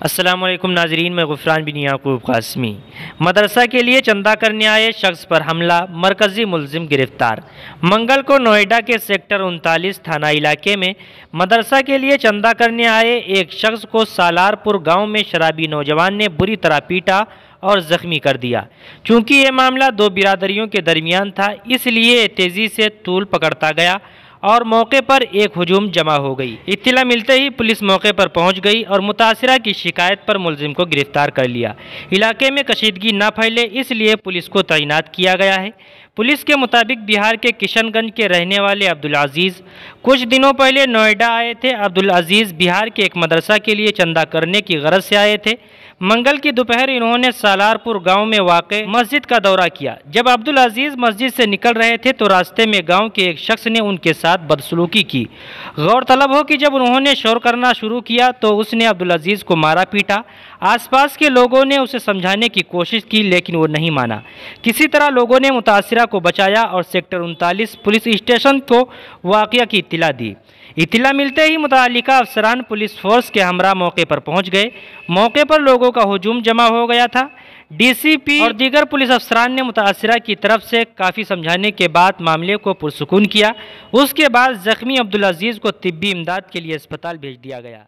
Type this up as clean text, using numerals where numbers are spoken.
السلام علیکم ناظرین، میں غفران بن یعقوب قاسمی۔ مدرسہ کے لیے چندہ کرنے آئے شخص پر حملہ، مرکزی ملزم گرفتار۔ منگل کو نوئیڈا کے سیکٹر 39 تھانہ علاقے میں مدرسہ کے لیے چندہ کرنے آئے ایک شخص کو سالار پور گاؤں میں شرابی نوجوان نے بری طرح پیٹا اور زخمی کر دیا۔ چونکہ یہ معاملہ دو برادریوں کے درمیان تھا، اس لیے تیزی سے طول پکڑتا گیا اور موقع پر ایک ہجوم جمع ہو گئی۔ اطلاع ملتے ہی پولیس موقع پر پہنچ گئی اور متاثرہ کی شکایت پر ملزم کو گرفتار کر لیا۔ علاقے میں کشیدگی نہ پھیلے اس لیے پولیس کو تعینات کیا گیا ہے۔ پولیس کے مطابق بہار کے کشن گنج کے رہنے والے عبدالعزیز کچھ دنوں پہلے نوئیڈا آئے تھے۔ عبدالعزیز بہار کے ایک مدرسہ کے لیے چندہ کرنے کی غرض سے آئے تھے۔ منگل کی دوپہر انہوں نے سالار پور گاؤں میں واقع مسجد کا دورہ کیا۔ جب عبدالعزیز مسجد سے نکل رہے تھے تو راستے میں گاؤں کے ایک شخص نے ان کے ساتھ بدسلوکی کی۔ غور طلب ہو کہ جب انہوں نے شور کرنا شروع کیا تو اس نے عبدالعزیز کو مارا پیٹا۔ آس پاس کے لوگوں نے اسے سمجھانے کی کوشش کی لیکن وہ نہیں مانا۔ کسی طرح لوگوں نے متاثرہ کو بچایا اور سیکٹر 39 پولیس اسٹیشن کو واقعہ کی اطلاع دی۔ اطلاع ملتے ہی متعلقہ افسران پولیس فورس کے ہمراہ موقع پر پہنچ گئے۔ موقع پر لوگوں کا ہجوم جمع ہو گیا تھا۔ ڈی سی پی اور دیگر پولیس افسران نے متاثرہ کی طرف سے کافی سمجھانے کے بعد معاملے کو پرسکون کیا۔ اس کے بعد زخمی عبدالعزیز کو طبی امداد کے لیے اسپتال بھیج دیا گیا۔